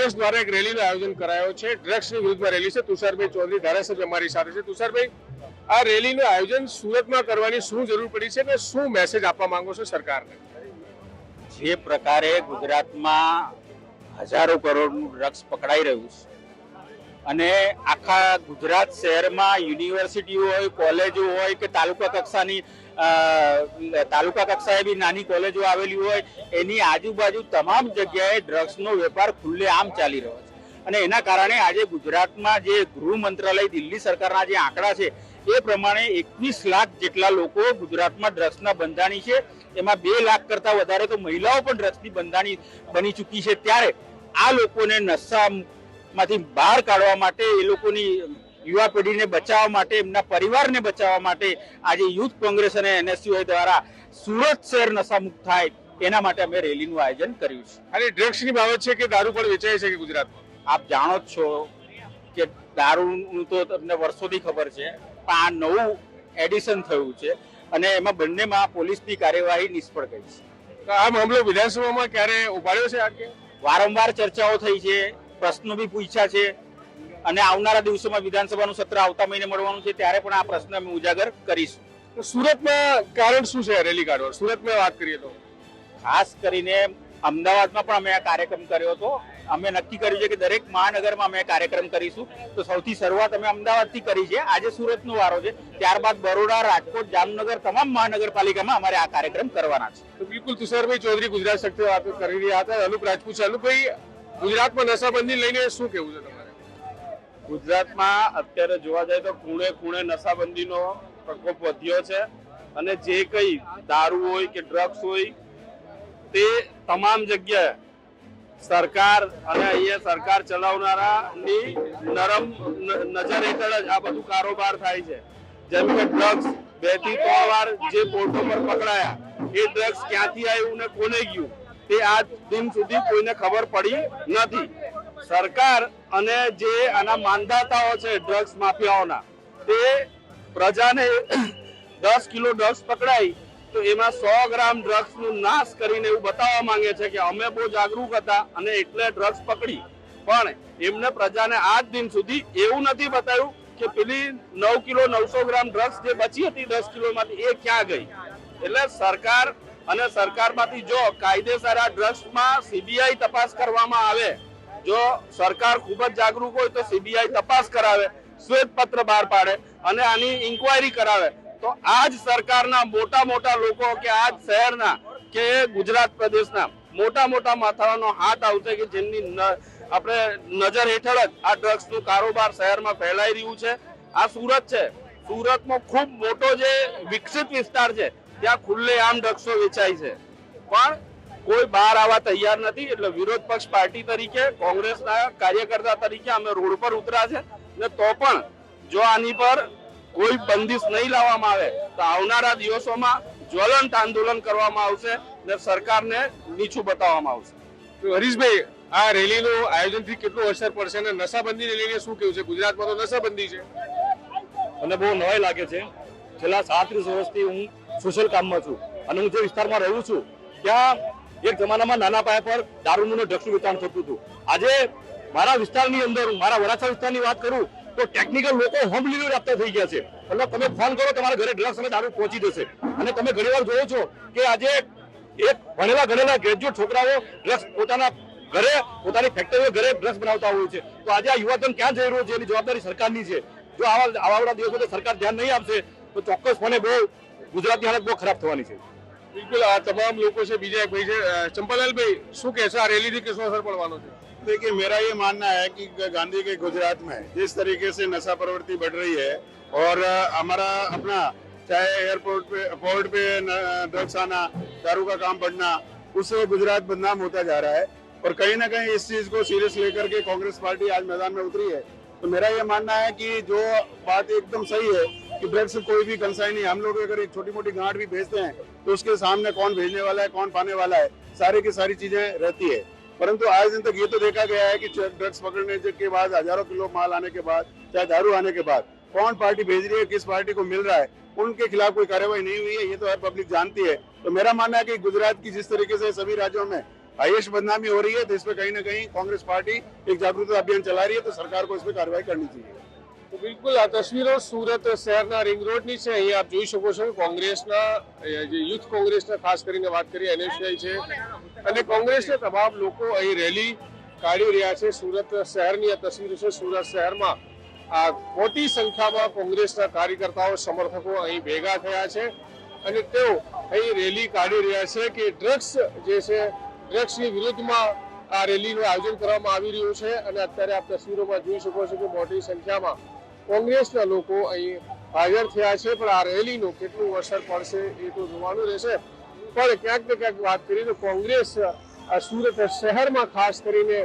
કોંગ્રેસ દ્વારા એક રેલીનું આયોજન કરાયો છે, ડ્રગ્સની વિરુદ્ધમાં રેલી છે। તુષારભાઈ ચૌધરી ધારાસભ્ય અમારી સાથે છે। તુષારભાઈ, આ રેલીનું આયોજન સુરતમાં કરવાની શું જરૂર પડી છે અને શું મેસેજ આપવા માંગો છો સરકારને? જે પ્રકારે ગુજરાતમાં હજારો કરોડનું ડ્રગ્સ પકડાઈ રહ્યું છે અને આખા ગુજરાત શહેરમાં યુનિવર્સિટીઓ હોય, કોલેજો હોય કે તાલુકા કક્ષાએ બી નાની કોલેજો આવેલી હોય, એની આજુબાજુ તમામ જગ્યાએ ડ્રગ્સનો વેપાર ખુલ્લેઆમ ચાલી રહ્યો છે। અને એના કારણે આજે ગુજરાતમાં જે ગૃહ મંત્રાલય, દિલ્હી સરકારના જે આંકડા છે એ પ્રમાણે 21 લાખ જેટલા લોકો ગુજરાતમાં ડ્રગ્સના બંધાણી છે। એમાં 2 લાખ કરતા વધારે તો મહિલાઓ પણ ડ્રગ્સની બંધાણી બની ચૂકી છે। ત્યારે આ લોકોને નશામાંથી બહાર કાઢવા માટે, એ લોકોની યુવા પેઢીને બચાવવા માટે, એમના પરિવારને બચાવવા માટે આજે યુથ કોંગ્રેસ અને એનએસયુઆઈ દ્વારા સુરત શહેર નશામુક્ત થાય એના માટે અમે રેલીનું આયોજન કર્યું છે। અને ડ્રગ્સની બાબત છે કે દારૂ પણ વેચાય છે કે ગુજરાતમાં? આપ જાણો જ છો કે દારૂનું તો તમને વર્ષોથી ખબર છે, પણ આ નવું એડિશન થયું છે અને એમાં બંનેમાં પોલીસની કાર્યવાહી નિષ્ફળ ગઈ છે। તો આ મામલો વિધાનસભામાં ક્યારે ઉપાડ્યો છે? આ કે વારંવાર ચર્ચાઓ થઈ છે, પ્રશ્નો બી પૂછ્યા છે અને આવનારા દિવસોમાં વિધાનસભાનું સત્ર આવતા મહિને મળવાનું છે, ત્યારે પણ આ પ્રશ્ન અમે ઉજાગર કરીશું। તો સુરતમાં કારણ શું છે રેલી કાઢવા? સુરતમાં વાત કરીએ તો ખાસ કરીને અમદાવાદમાં પણ અમે આ કાર્યક્રમ કર્યો હતો। અમે નક્કી કર્યું છે કે દરેક મહાનગરમાં અમે કાર્યક્રમ કરીશું, તો સૌથી શરૂઆત અમે અમદાવાદથી કરી છે। આજે સુરતનો વારો છે, ત્યારબાદ બરોડા, રાજકોટ, જામનગર તમામ મહાનગરપાલિકામાં અમારે આ કાર્યક્રમ કરવાના છે। તો બિલકુલ તુષારભાઈ ચૌધરી ગુજરાત શક્તિ વાત કરી રહ્યા હતા। અનુપ રાજપૂત છે। અનુપભાઈ, ગુજરાતમાં નશાબંધી લઈને શું કેવું છે તમારે? ગુજરાતમાં અત્યારે જોવા જાય તો ખૂણે ખૂણે નશાબંધીનો પ્રકોપ વધ્યો છે અને જે કઈ દારૂ હોય કે ડ્રગ્સ હોય તે તમામ જગ્યાએ સરકાર અને અહીંયા સરકાર ચલાવનારાની નરમ નજર હેઠળ જ આ બધું કારોબાર થાય છે। જેમ કે ડ્રગ્સ 2 થી 3 વાર જે પોર્ટો પર પકડાયા, એ ડ્રગ્સ ક્યાંથી આવ્યું ને કોને ગયું તે આજ દિન સુધી કોઈને ખબર પડી નથી। સરકાર અને જે આના માંધાતાઓ છે ડ્રગ્સ માફિયાઓના, તે પ્રજાને 10 કિલો ડ્રગ્સ પકડાય તો એમાં 100 ગ્રામ ડ્રગ્સનું નાશ કરીને એવું બતાવવા માંગે છે કે અમે બહુ જાગૃત હતા અને એટલે ડ્રગ્સ પકડી, પણ એમને પ્રજાને આજ દિન સુધી એવું નથી બતાવ્યું કે પેલી 9 કિલો 900 ગ્રામ ડ્રગ્સ જે બચી હતી 10 કિલોમાંથી એ ક્યાં ગઈ। એટલે સરકાર અને સરકારમાંથી જો કાયદેસર આ ડ્રગ્સમાં સીબીઆઈ તપાસ કરવામાં આવે, જો સરકાર ખૂબ જ જાગૃત હોય તો સીબીઆઈ તપાસ કરાવે, શ્વેત પત્ર બહાર પાડે અને આની ઇન્કવાયરી કરાવે, તો આજ સરકારના મોટા મોટા લોકો કે આજ શહેરના કે ગુજરાત પ્રદેશના મોટા મોટા માથાઓનો હાથ આવશે કે જેમની આપણે નજર હેઠળ જ આ ડ્રગ્સનું કારોબાર શહેરમાં ફેલાઈ રહ્યું છે। આ સુરત છે, સુરતમાં ખૂબ મોટો જે વિકસિત વિસ્તાર છે ત્યાં ખુલ્લેઆમ ડ્રગ્સો વેચાય છે, પણ કોઈ બહાર આવવા તૈયાર નથી। એટલે વિરોધ પક્ષ પાર્ટી તરીકે, કોંગ્રેસના કાર્યકર્તા તરીકે અમે રોડ પર ઉતર્યા છે ને તો પણ જો આની પર કોઈ બંદિશ નહીં લાવવામાં આવે તો આવનારા દિવસોમાં જ્વલંત આંદોલન કરવામાં આવશે ને સરકારને નીચું બતાવવામાં આવશે। તો હરીશભાઈ, આ રેલીનું આયોજનથી કેટલું અસર પડશે અને નશાબંધીને લઈને શું કેવું છે? ગુજરાતમાં તો નશાબંધી છે। મને બહુ નવાઈ લાગે છે। છેલ્લા 37 વર્ષથી હું સોશિયલ કામમાં છું અને હું જે વિસ્તારમાં રહું છું ત્યાં એક જમાનામાં નાના પાયા પર દારૂનું અને ડ્રગ્સનું વેચાણ થતું હતું। આજે મારા વિસ્તારની અંદર, મારા વરાછા વિસ્તારની વાત કરું તો ટેકનિકલ લોકો હોમ ડિલિવરી આપતા થઈ ગયા છે। એટલે તમે ફોન કરો, તમારા ઘરે ડ્રગ્સ અને દારૂ પહોંચી જશે। અને તમે ઘણીવાર જોયો છો કે આજે એક ભણેલા ગણેલા ગ્રેજ્યુએટ છોકરાઓ ડ્રગ્સ પોતાના ઘરે, પોતાની ફેક્ટરીઓ ઘરે ડ્રગ્સ બનાવતા હોય છે। તો આજે આ યુવાધન ક્યાં જઈ રહ્યો છે એની જવાબદારી સરકારની છે। જો આવા દિવસોમાં સરકાર ધ્યાન નહીં આપશે તો ચોક્કસપણે બહુ ગુજરાતની હાલત બહુ ખરાબ થવાની છે। બિલકુલ, આ તમામ લોકો છે। બીજા એક ભાઈ છે, ચંપાલાલભાઈ, શું કહેશો આ રેલીથી કેટલો અસર પડવાનો છે? देखिए, मेरा ये मानना है कि गांधी के गुजरात में जिस तरीके से नशा प्रवृत्ति बढ़ रही है और हमारा अपना चाहे एयरपोर्ट पे पोर्ट पे ड्रग्स आना, दारू का काम बढ़ना, उससे गुजरात बदनाम होता जा रहा है और कहीं ना कहीं इस चीज को सीरियस लेकर के कांग्रेस पार्टी आज मैदान में उतरी है। तो मेरा ये मानना है कि जो बात एकदम सही है कि ड्रग्स कोई भी कंसाई नहीं। हम लोग अगर एक छोटी मोटी गांठ भी भेजते हैं तो उसके सामने कौन भेजने वाला है, कौन पाने वाला है, सारी की सारी चीजें रहती है। परंतु आज दिन तक ये तो देखा गया है कि ड्रग्स पकड़ने के बाद, हजारों किलो माल आने के बाद, चाहे दारू आने के बाद, कौन पार्टी भेज रही है, किस पार्टी को मिल रहा है, उनके खिलाफ कोई कार्रवाई नहीं हुई है। ये तो हर पब्लिक जानती है। तो मेरा मानना है कि गुजरात की जिस तरीके से सभी राज्यों में हाईएस्ट बदनामी हो रही है, तो इस पे कहीं ना कहीं कांग्रेस पार्टी एक जागरूकता अभियान चला रही है, तो सरकार को इस पे कार्रवाई करनी चाहिए। તો બિલકુલ આ તસવીરો સુરત શહેરના રિંગ રોડની છે. અહીં આપ જોઈ શકો છો કે કોંગ્રેસના જે યુથ કોંગ્રેસના ખાસ કરીને વાત કરીએ NSCI છે અને કોંગ્રેસના તમામ લોકો અહીં રેલી કાઢી રહ્યા છે. સુરત શહેરની આ તસવીરો છે. સુરત શહેરમાં આ મોટી સંખ્યામાં કોંગ્રેસના કાર્યકર્તાઓ સમર્થકો અહીં ભેગા થયા છે અને તેઓ અહીં રેલી કાઢી રહ્યા છે કે ડ્રગ્સ જે છે ડ્રગ્સની વિરુદ્ધમાં આ રેલીનું આયોજન કરવામાં આવી રહ્યું છે અને અત્યારે આપ તસવીરોમાં જોઈ શકો છો કે મોટી સંખ્યામાં કોંગ્રેસના લોકો અહીં હાજર થયા છે. પણ આ રેલીનું કેટલું અસર પડશે એ તો જોવાનું રહેશે. પણ ક્યાંક ને ક્યાંક વાત કરીએ તો કોંગ્રેસ સુરત શહેરમાં ખાસ કરીને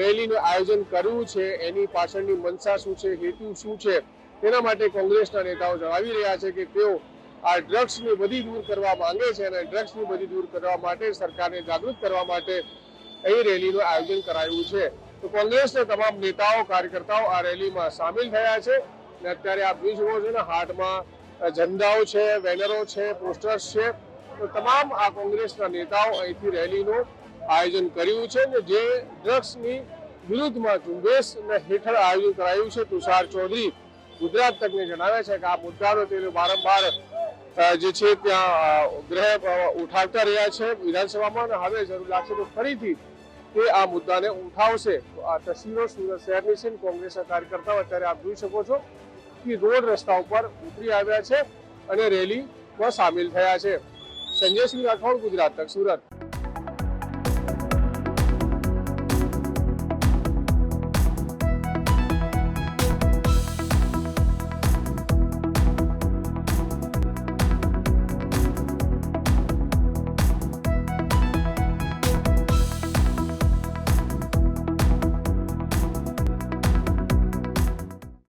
રેલીનું આયોજન કર્યું છે, એની પાછળની મનસા શું છે, હેતુ શું છે, તેના માટે કોંગ્રેસના નેતાઓ જણાવી રહ્યા છે કે તેઓ આ ડ્રગ્સની બધી દૂર કરવા માંગે છે અને ડ્રગ્સની બધી દૂર કરવા માટે સરકારને જાગૃત કરવા માટે અહીં રેલીનું આયોજન કરાયું છે. તો કોંગ્રેસના તમામ નેતાઓ કાર્યકર્તાઓ આ રેલીમાં સામેલ થયા છે અને અત્યારે આપ જોઈ શકો છો ને હાથમાં ઝંડાઓ છે, બેનરો છે, પોસ્ટર્સ છે. તો તમામ આ કોંગ્રેસના નેતાઓ અહીંથી રેલીનું આયોજન કર્યું છે ને જે ડ્રગ્સની વિરુદ્ધમાં ઝુંબેશ હેઠળ આયોજન કરાયું છે. તુષાર ચૌધરી ગુજરાત તકને જણાવે છે કે આ મુદ્દાનો તે વારંવાર જે છે ત્યાં ગ્રહ ઉઠાવતા રહ્યા છે વિધાનસભામાં અને હવે જરૂર લાગશે તો ફરીથી તે આ મુદ્દાને ઉઠાવશે. તો આ તસવીરો સુરત શહેરની છે. કોંગ્રેસના કાર્યકર્તાઓ અત્યારે આપ જોઈ શકો છો કે રોડ રસ્તા ઉપર ઉતરી આવ્યા છે અને રેલીમાં સામેલ થયા છે. સંજય સિંહ રાઠોડ, ગુજરાત તક, સુરત.